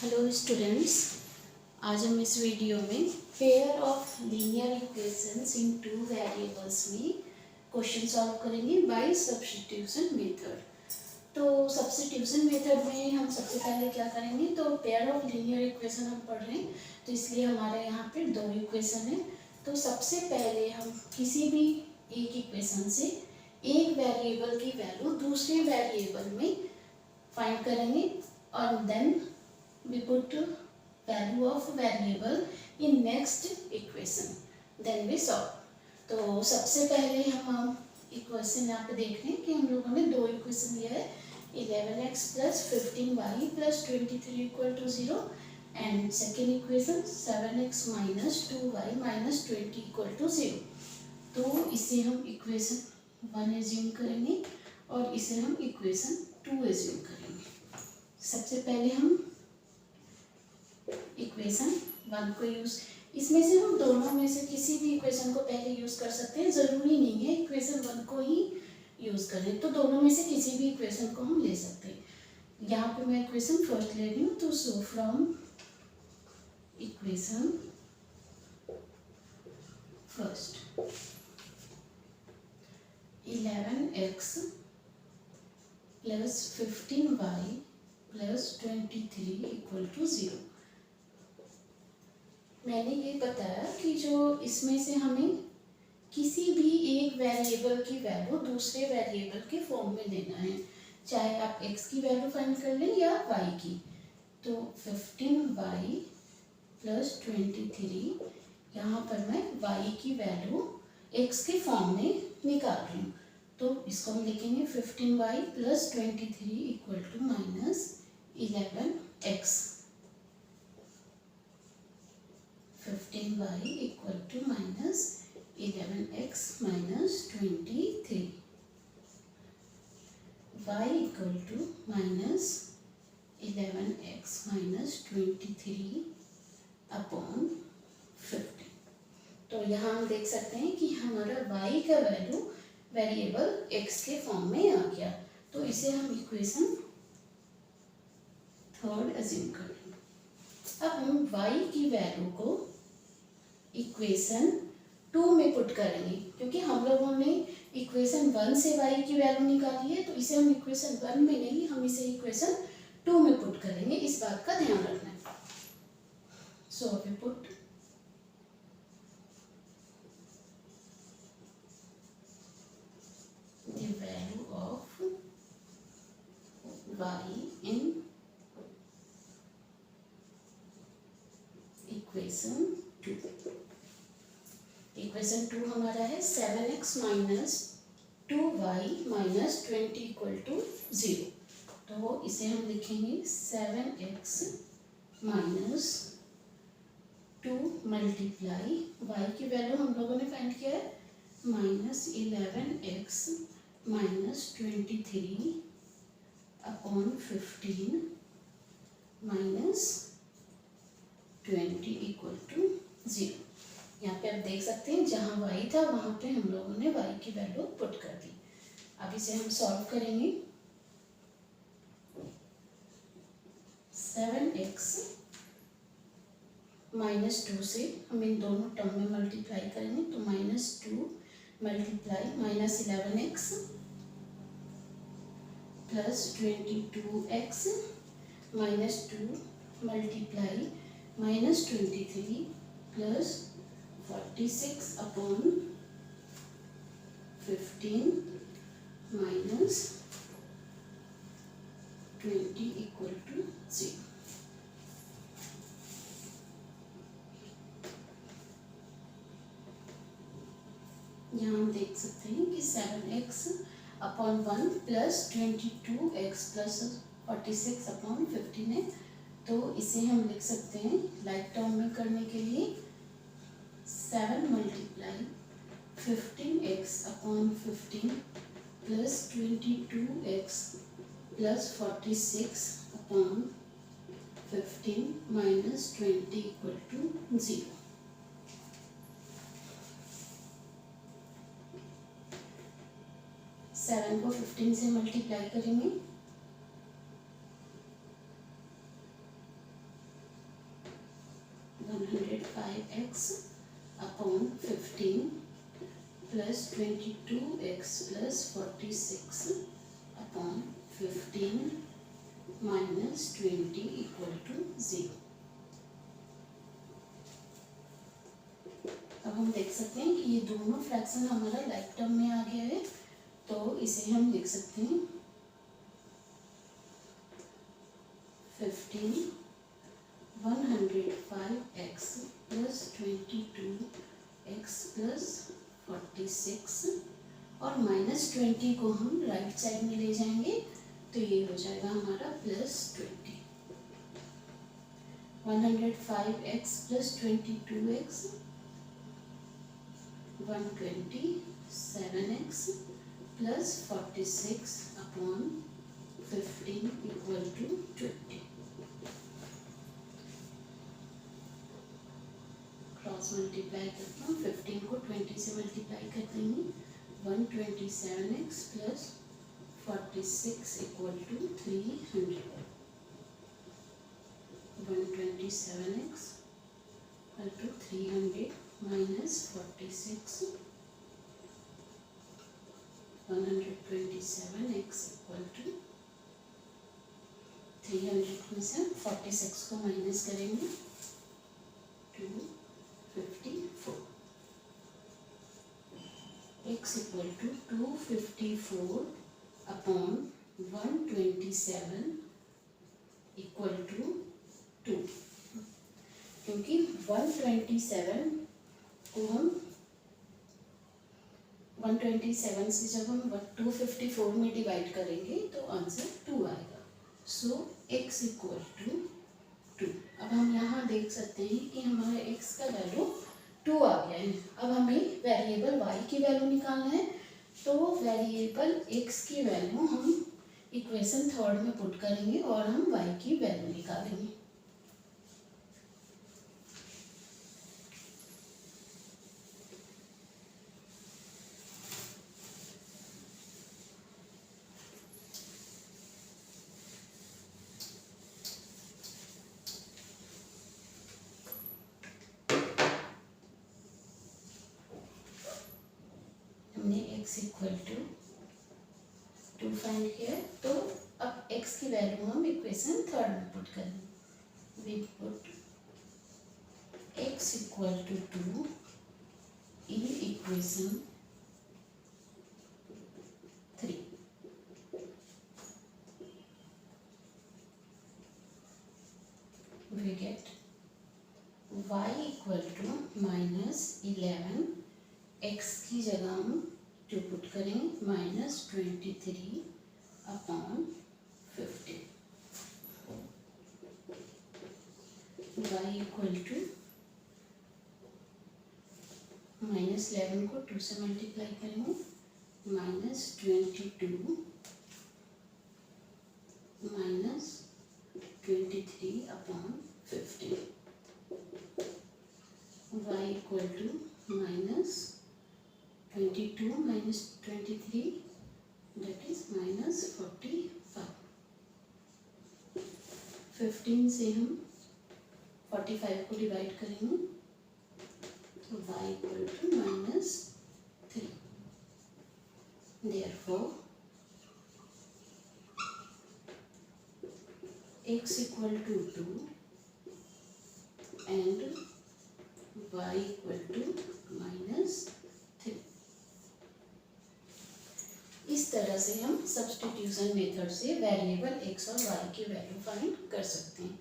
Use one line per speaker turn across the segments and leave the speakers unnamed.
Hello students, आज हम इस वीडियो में pair of linear equations in two variables में क्वेश्चन सॉल्व करेंगे बाय सब्स्टिट्यूशन मेथड। तो सब्स्टिट्यूशन मेथड में हम सबसे पहले क्या करेंगे, तो पेयर ऑफ लीनियर इक्वेशन हम पढ़ रहे हैं तो इसलिए हमारे यहाँ पे दो इक्वेशन है। तो सबसे पहले हम किसी भी एक इक्वेशन से एक वेरिएबल की वैल्यू दूसरे वेरिएबल में फाइंड करेंगे और then we put value of variable in next equation, then we solve। तो सबसे पहले हम इक्वेशन यहाँ पे देख रहे हैं कि हम लोगों ने दो इक्वेशन लिया है, 11x + 15y + 23 = 0 and second equation 7x - 2y - 20 = 0। तो इसे हम इक्वेशन 1 एज्यूम करेंगे और इसे हम इक्वेशन 2 एज्यूम करेंगे। सबसे पहले हम इक्वेशन 1 को यूज, इसमें से हम दोनों में से किसी भी इक्वेशन को पहले यूज कर सकते हैं, जरूरी नहीं है इक्वेशन 1 को ही यूज करें, तो दोनों में से किसी भी इक्वेशन को हम ले सकते हैं। यहाँ पे मैं इक्वेशन फर्स्ट ले रही हूँ, तो सो from equation first 11x + 15y + 23 = 0। मैंने ये बताया कि जो इसमें से हमें किसी भी एक वेरिएबल की वैल्यू दूसरे वेरिएबल के फॉर्म में लेना है, चाहे आप x की वैल्यू फाइंड कर लें या y की। तो 15y + 23, यहाँ पर मैं y की वैल्यू x के फॉर्म में निकाल रही हूँ, तो इसको हम लिखेंगे 15y + 23 = -11x। 15y = -11x - 23, y = -11x - 23 upon 15। तो यहाँ हम देख सकते हैं कि हमारा y का वैल्यू वेरिएबल x के फॉर्म में आ गया, तो इसे हम इक्वेशन थर्ड अज्यूम कर लेंगे। अब हम y की वैल्यू को इक्वेशन 2 में पुट करेंगे, क्योंकि हम लोगों ने इक्वेशन 1 से y की वैल्यू निकाली है, तो इसे हम इक्वेशन 1 में नहीं, हम इसे इक्वेशन 2 में पुट करेंगे, इस बात का ध्यान रखना है। So we put the value of y in equation 2। Equation 2 हमारा है 7x - 2y - 20 = 0। तो इसे हम लिखेंगे 7x - 2 मल्टीप्लाई y की वैल्यू हम लोगों ने फाइंड किया है -11x - 23 अपॉन 15 - 20 = 0। यहाँ पे आप देख सकते हैं जहाँ y था वहाँ पे हम लोगों ने y की वैल्यू पुट कर दी। अब इसे हम सॉल्व करेंगे। 7x - 2 से हम इन दोनों टर्म में मल्टीप्लाई करेंगे, तो -2 multiply -11x + 22x -2 multiply -23 + 46 upon 15 - 20 = 0। यहाँ हम देख सकते हैं कि 7x अपॉन 1 + 22x + 46 अपॉन 15 है, तो इसे हम लिख सकते हैं लाइक टर्म में करने के लिए 7 multiply 15x upon 15 + 22x + 46 upon 15 - 20 = 0। 7 को 15 से मल्टीप्लाई करेंगे 5x upon 15 plus 22x plus 46 upon 15 minus 20 equal to 0। अब हम देख सकते हैं कि ये दोनों फ्रैक्शन हमारा लाइक टर्म में आ गया है, तो इसे हम लिख सकते हैं 15 105x plus 22x plus 46 और माइनस 20 को हम राइट साइड में ले जाएंगे तो ये हो जाएगा हमारा plus 20। 105x plus 22x 127x plus 46 upon 15 equal to 20। Cross multiply करता हूँ, 15 को 20 से मल्टीप्लाई कर देंगे, 127x plus 46 equal to 300। 127x equal to 300 minus 46, 127x equal to 300 में से 46 को माइनस करेंगे 254, x equal to 254 upon 127 equal to 2, क्योंकि 127 को हम 127 से जब हम 254 में डिवाइड करेंगे तो आंसर 2 आएगा। सो x इक्वल टू 2। अब हम यहाँ देख सकते हैं कि हमारा x का वैल्यू 2 आ गया है। अब हमें वेरिएबल y की वैल्यू निकालना है, तो वेरिएबल x की वैल्यू हम इक्वेशन थर्ड में पुट करेंगे और हम y की वैल्यू निकालेंगे। हमने x इक्वल टू 2 फाइंड किया, तो अब x की वैल्यू हम इक्वेशन थर्ड में पुट करेंगे। We put x equal to 2 in equation 3। We get y equal to -11, x की जगह हम 2 पुट करेंगे, -23 अपॉन 15। y इक्वल टू -11 को 2 से मल्टीप्लाई करेंगे, -22 -23 upon 15। y equal to -22 minus 23, that is -45। 15 से हम 45 को डिवाइड करेंगे तो y equal to -3। Therefore x equal to 2 and y equal to -3। इस तरह से हम सब्स्टिट्यूशन मेथड से वेरिएबल x और y की वैल्यू फाइंड कर सकते हैं।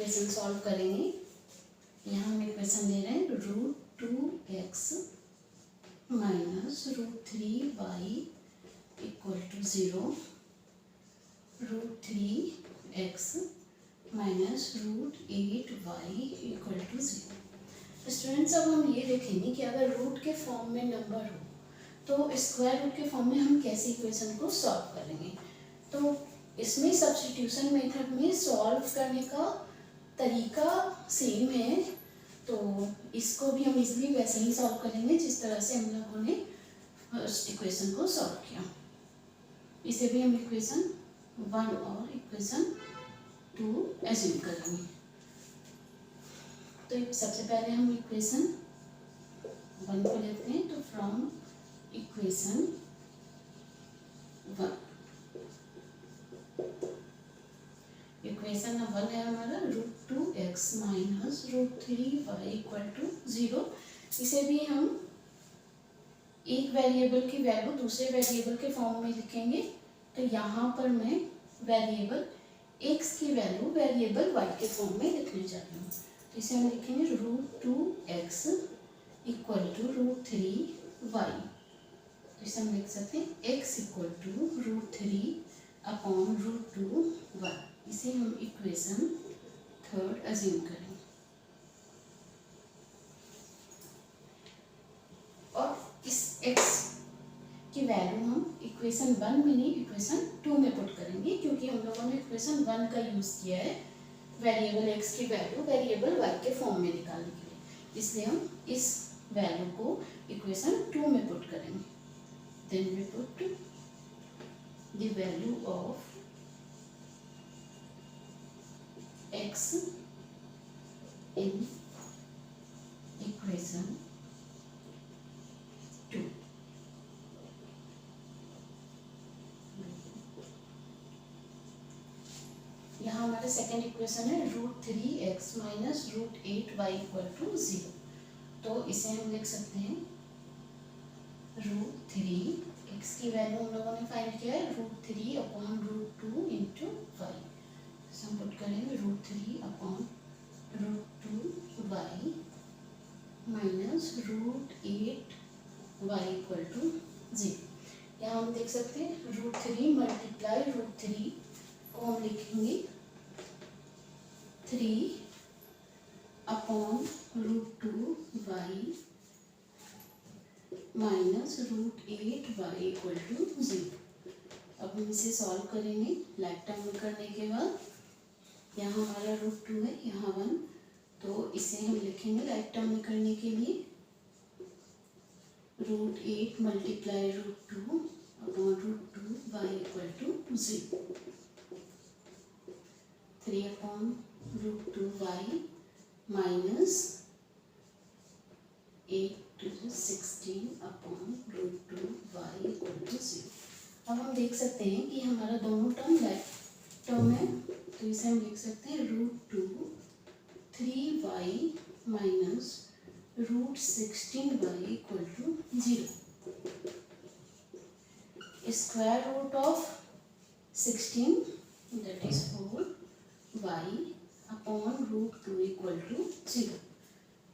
इक्वेशन सॉल्व करेंगे। यहाँ हम इक्वेशन ले रहे हैं √2x minus √3y equal to 0, √3x minus √8y equal to 0। Students अब हम ये देखेंगे कि अगर रूट के फॉर्म में नंबर हो तो स्क्वायर रूट के फॉर्म में हम कैसे इक्वेशन को सॉल्व करेंगे। तो इसमें सब्स्टिट्यूशन मेथड में सॉल्व करने का तरीका सेम है, तो इसको भी हम इजीली वैसे ही सॉल्व करेंगे जिस तरह से हम लोगों ने फर्स्ट इक्वेशन को सॉल्व किया। इसे भी हम इक्वेशन 1 और इक्वेशन 2 एज्यूम करेंगे। तो सबसे पहले हम इक्वेशन 1 को लेते हैं। तो फ्रॉम इक्वेशन 1, इक्वेशन नंबर 1 है हमारा √2x minus √3y equal to 0। इसे भी हम एक वेरिएबल की वैल्यू दूसरे वेरिएबल के फॉर्म में लिखेंगे। तो यहाँ पर मैं वेरिएबल x की वैल्यू वेरिएबल y के फॉर्म में लिखने जा रही हूँ। तो इसे हम लिखेंगे √2x इक्वल टू √3y। तो इसे हम लिख सकते हैं x equal to √3 upon √2y। इसे हम इक्वेशन 3 अज्यूम करेंगे। और इस x की वैल्यू हम इक्वेशन 1 में नहीं इक्वेशन 2 में पुट करेंगे, क्योंकि हम लोगों ने इक्वेशन 1 का यूज़ किया है वेरिएबल x की वैल्यू वेरिएबल y के फॉर्म में निकालने के लिए। इसलिए हम इस वैल्यू को इक्वेशन 2 में पुट करेंगे। Then we put the value of x in equation 2। यहाँ हमारे सेकेंड इक्वेशन है √3x minus √8y equal to 0। तो इसे हम लिख सकते हैं √3x की वैल्यू हम लोगों ने फाइंड किया है √3 अपॉन √2 इंटू y। हम पुट करेंगे √3 upon √2y minus √8y equal to 0। यहाँ हम देख सकते हैं √3 मल्टीप्लाई √3 को हम लिखेंगे 3 upon √2y minus √8y equal to 0। अब हम इसे सॉल्व करेंगे लाइक टर्म में करने के बाद। यहाँ हमारा √2 है, यहाँ 1, तो इसे हम लिखेंगे लाइक टर्म में करने के लिए √8 multiply √2 upon √2y equal to 0। 3 upon √2y minus 8 to 16 upon √2y equal to 0। अब हम देख सकते हैं कि हमारा दोनों टर्म लाइक टर्म है, तो इसे हम लिख सकते हैं √2 3y minus √16y equal to 0। Square root of 16 that is 4y upon √2 equal to 0।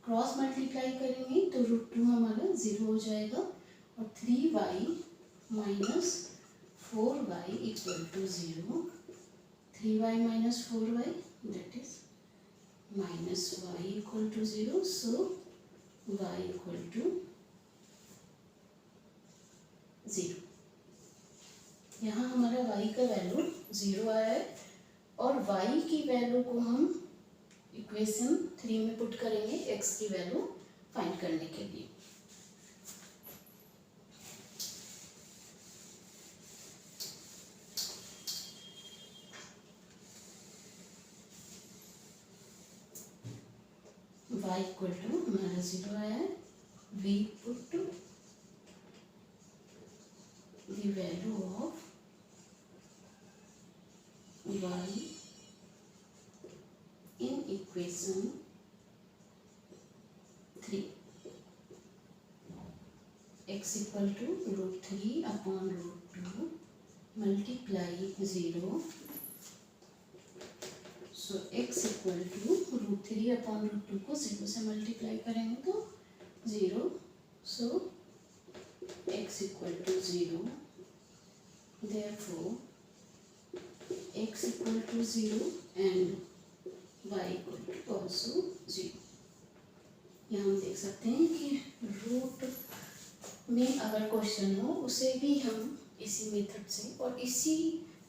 Cross multiply करेंगे तो √2 हमारा 0 हो जाएगा और 3y minus 4y equal to 0। 3y minus 4y that is minus y equal to 0, so y equal to 0। यहाँ हमारा y का value 0 आया है और y की वैल्यू को हम इक्वेशन 3 में पुट करेंगे x की वैल्यू फाइंड करने के लिए। y इक्वल टू हमारा 0 आया है। we put the value of y in equation 3। x equal to √3 upon √2 multiply 0, so x equal to √3 upon √2 को 0 से मल्टीप्लाई करेंगे तो 0. So x equal to 0. Therefore x equal to 0 and y equal to also 0. यहाँ हम देख सकते हैं कि रूट में अगर क्वेश्चन हो उसे भी हम इसी मेथड से और इसी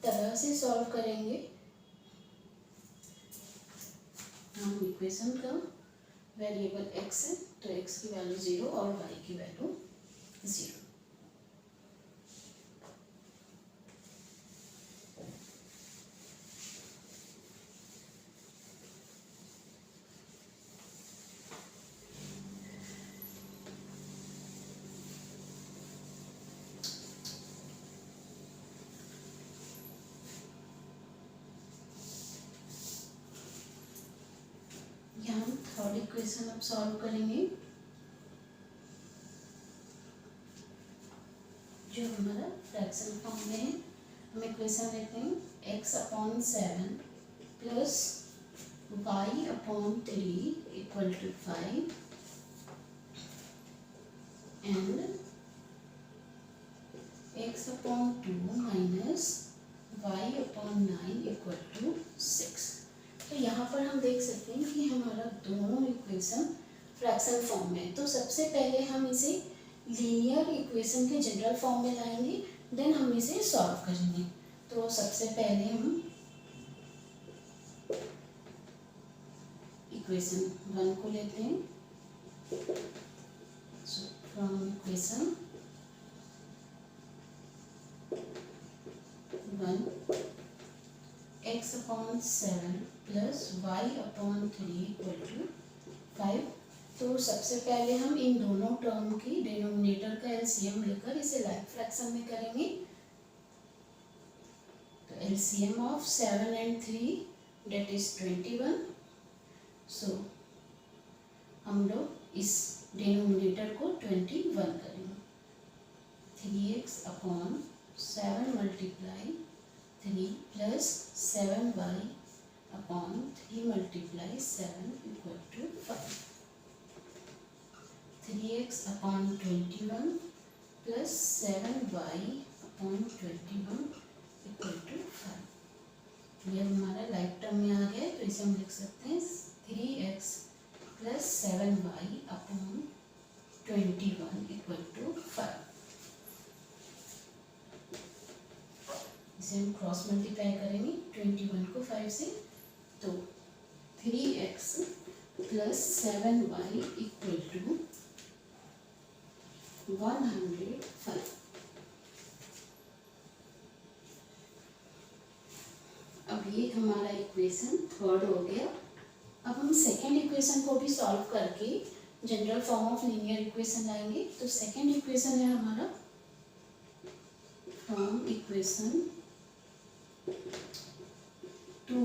तरह से सॉल्व करेंगे. हम इक्वेशन का वेरिएबल x है तो x की वैल्यू 0 और y की वैल्यू 0. यहाँ हम थर्ड इक्वेशन अब सॉल्व करेंगे जो हमारा फ्रैक्शन फॉर्म में है. हम इक्वेशन लेते हैं x upon 7 plus y upon 3 equal to 5 and x upon 2 minus y upon 9 equal to 6. तो यहाँ पर हम देख सकते हैं कि हमारा दोनों इक्वेशन फ्रैक्शन फॉर्म में है. तो सबसे पहले हम इसे लीनियर इक्वेशन के जनरल फॉर्म में लाएंगे, देन हम इसे सॉल्व करेंगे. तो सबसे पहले हम इक्वेशन 1 को लेते हैं. So from equation 1 x upon 7 plus y upon 3 equal to 5. तो सबसे पहले हम इन दोनों टर्म की डिनोमिनेटर का एलसीएम लेकर इसे लाइक फ्रैक्शन में करेंगे. तो LCM of 7 and 3 that is 21. So हम लोग इस डिनोमिनेटर को 21 करेंगे. 3x upon 7 multiply 3 plus 7y upon 3 multiply 7 equal to 5. 3x upon 21 plus 7y upon 21 equal to 5. ये हमारा लाइक टर्म में आ गया है तो इसे हम लिख सकते हैं 3x plus 7y upon 21 equal to 5. इसे हम क्रॉस मल्टीप्लाई करेंगे 21 को 5 से. तो 3x plus 7y equal to 105. अब ये हमारा इक्वेशन थर्ड हो गया. अब हम सेकेंड इक्वेशन को भी सॉल्व करके general form of linear equation लाएंगे. तो सेकेंड इक्वेशन है हमारा from equation 2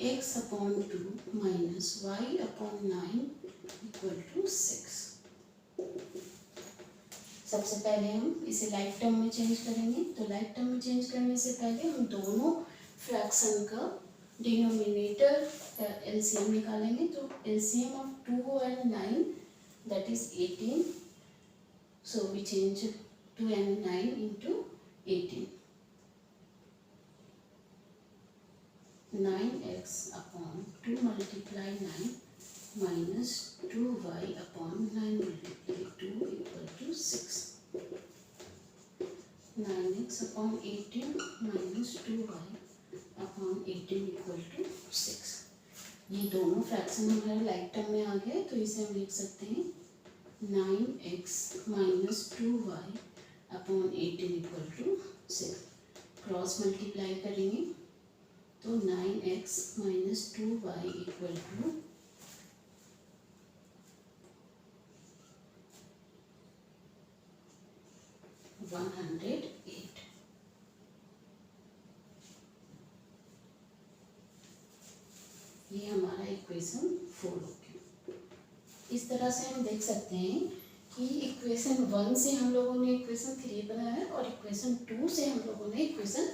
x upon 2 minus y upon 9 equal to 6. सबसे पहले हम इसे लाइक टर्म में चेंज करेंगे. तो लाइक टर्म में चेंज करने से पहले हम दोनों फ्रैक्शन का डिनोमिनेटर का एलसीएम निकालेंगे. तो LCM of 2 and 9 that is 18. So we change 2 and 9 into 18. 9x upon 2 multiply 9 minus 2y upon 9 multiply 2 equal to 6. 9x upon 18 minus 2y upon 18 equal to 6. ये दोनों फ्रैक्शन हमारे लाइक टर्म में आ गए तो इसे हम लिख सकते हैं 9x minus 2y upon 18 equal to 6. Cross multiply करेंगे तो 9x minus 2y equal to 108. ये हमारा इक्वेशन 4 हो गया. इस तरह से हम देख सकते हैं कि इक्वेशन 1 से हम लोगों ने इक्वेशन 3 बनाया है और इक्वेशन 2 से हम लोगों ने इक्वेशन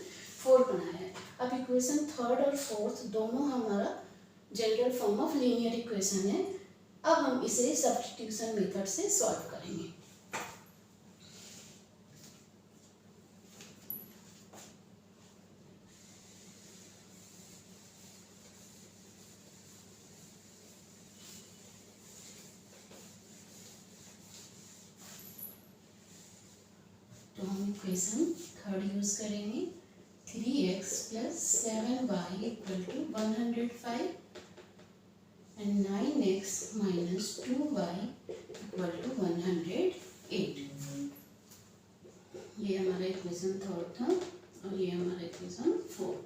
4 बनाया है। अब इक्वेशन थर्ड और फोर्थ दोनों हमारा general form of linear equation है। अब हम इसे सब्स्टिट्यूशन मेथड से सॉल्व करेंगे। तो हम इक्वेशन थर्ड यूज करेंगे। 3x plus 7y equal to 105 and 9x minus 2y equal to 108। ये हमारा इक्वेशन थर्ड था और ये हमारा इक्वेशन फोर्थ।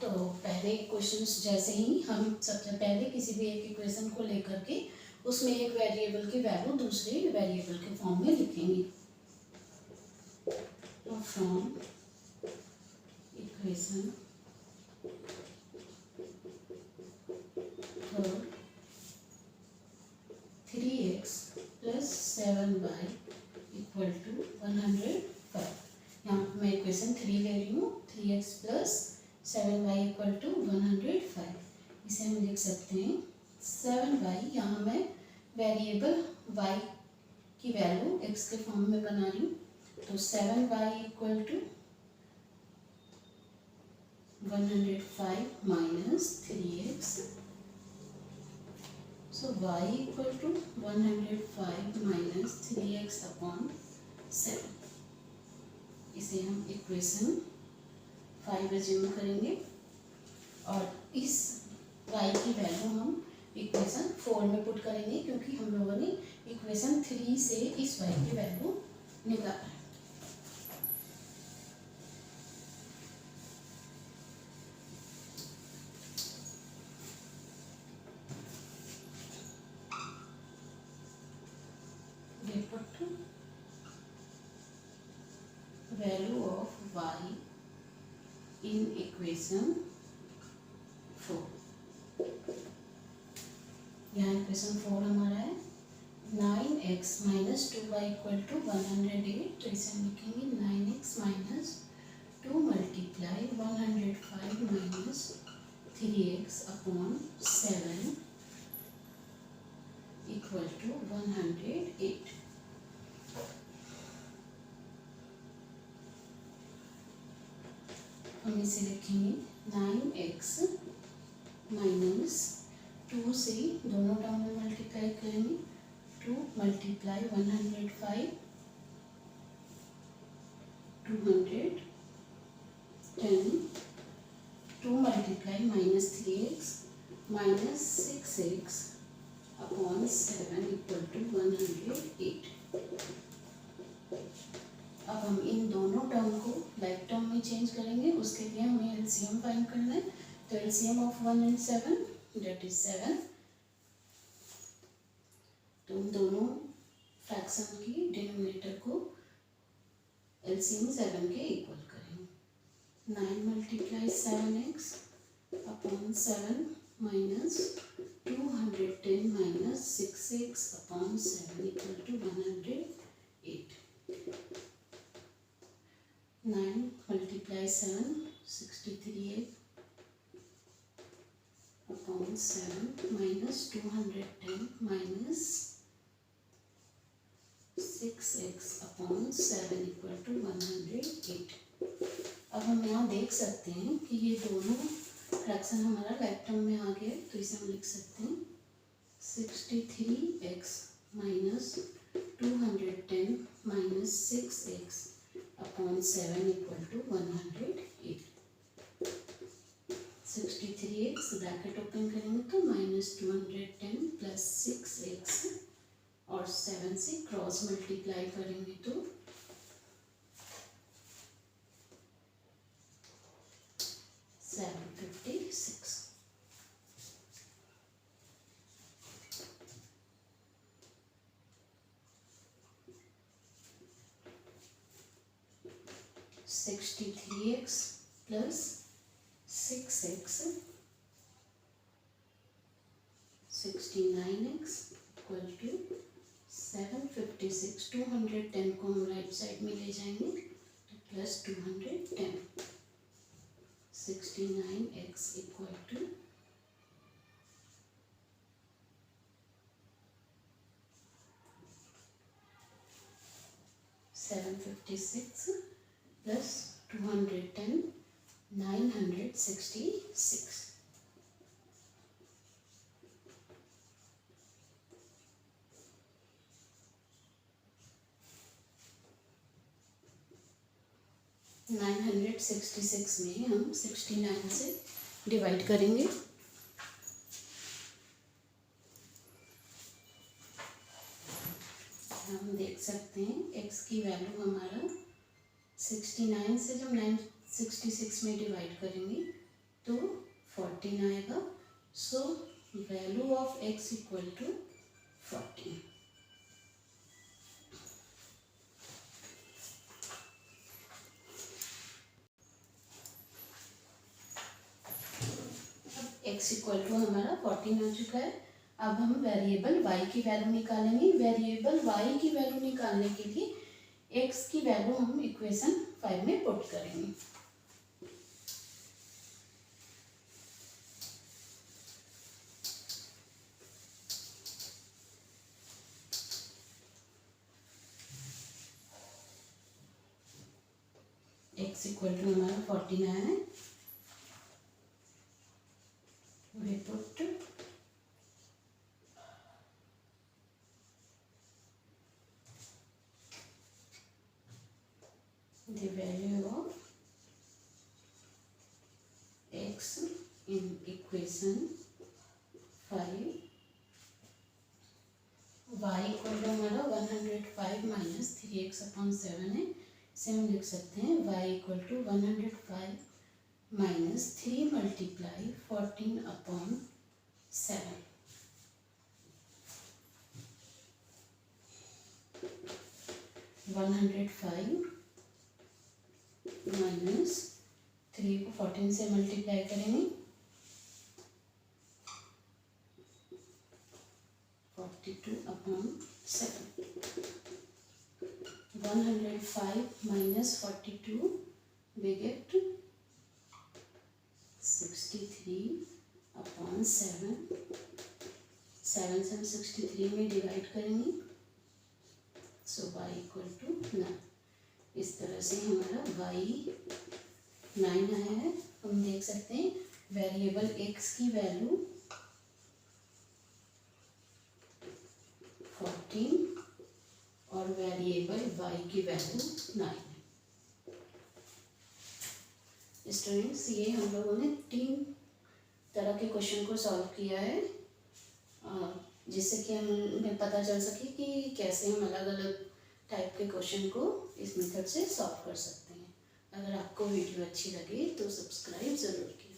तो पहले क्वेश्चंस जैसे ही हम सबसे पहले किसी भी एक इक्वेशन को लेकर के उसमें एक वेरिएबल की वैल्यू दूसरे वेरिएबल के फॉर्म में लिखेंगे। तो from equation third 3x plus 7y equal to 105। यहाँ पर मैं इक्वेशन 3 ले रही हूँ। 3x plus 7y equal to 105। इसे हम लिख सकते हैं 7y। यहाँ मैं वेरिएबल y की वैल्यू x के फॉर्म में बना रही हूँ। तो 7y equal to 105 minus 3x। So y equal to 105 minus 3x upon 7। इसे हम इक्वेशन 5 एज्यूम करेंगे और इस y की वैल्यू हम इक्वेशन 4 में पुट करेंगे, क्योंकि हम लोगों ने इक्वेशन 3 से इस y की वैल्यू निकाला है। Value of y in equation 4। यहाँ इक्वेशन 4 हमारा है 9x minus 2y equal to 108। तो इसे हम लिखेंगे 9x minus 2 multiply 105 minus 3x upon 7 equal to 108। हम इसे लिखेंगे 9x माइनस 2 से दोनों टर्म में मल्टीप्लाई करेंगे। 2 multiply 105 210 2 multiply minus 3x minus 6x upon 7 equal to 108। अब हम इन दोनों टर्म को लाइक टर्म में चेंज करेंगे। उसके लिए हमें एलसीएम फाइंड करना है। तो LCM of 1 and 7 that is 7। तो उन दोनों फ्रैक्शन की डिनोमिनेटर को एलसीएम 7 के इक्वल करेंगे। 9 multiply 7x upon 7 minus 210 minus 6x upon 7 equal to 108। 9 multiply 7 63 upon 7 minus 210 minus 6x upon 7 equal to 108। अब हम यहाँ देख सकते हैं कि ये दोनों फ्रैक्शन हमारा लाइक टर्म में आ गया। तो इसे हम लिख सकते हैं 63x minus 210 minus 6x upon 7 equal to 108। 63x bracket open करेंगे तो माइनस 210 प्लस 6x और 7 से क्रॉस मल्टीप्लाई करेंगे तो 756। Sixty three x plus 6x 69x equal to 756। 210 को हम राइट साइड में ले जाएंगे तो plus 210. 69x equal to 756 plus 210, 966. 966 में हम 69 से डिवाइड करेंगे। हम देख सकते हैं x की वैल्यू हमारा 69 से जब 966 में डिवाइड करेंगे तो 14 आएगा। So value of x equal to 14। x equal to हमारा 14 आ चुका है। अब हम वेरिएबल y की वैल्यू निकालेंगे। वेरिएबल y की वैल्यू निकालने के लिए x की वैल्यू हम इक्वेशन 5 में पुट करेंगे। x इक्वल टू हमारा 14 आया है। We put the value of x in equation 5. y equal to हमारा 105 माइनस 3x अपॉन 7 है। इसे हम लिख सकते हैं y equal to 105 minus 3 multiply 14 upon 7। One 105 minus 3 को 14 से मल्टीप्लाई करेंगे 42 upon 7। 105 minus 42 we get 63 upon 7। 7 से हम 63 में डिवाइड करेंगे। So y equal to 9। इस तरह से हमारा y 9 आया है। हम देख सकते हैं वेरिएबल x की वैल्यू 14 और वेरिएबल y की वैल्यू 9 है। स्टूडेंट्स, ये हम लोगों ने 3 तरह के क्वेश्चन को सॉल्व किया है, जिससे कि हमें पता चल सके कि कैसे हम अलग अलग टाइप के क्वेश्चन को इस मेथड से सॉल्व कर सकते हैं। अगर आपको वीडियो अच्छी लगे तो सब्सक्राइब ज़रूर कीजिए।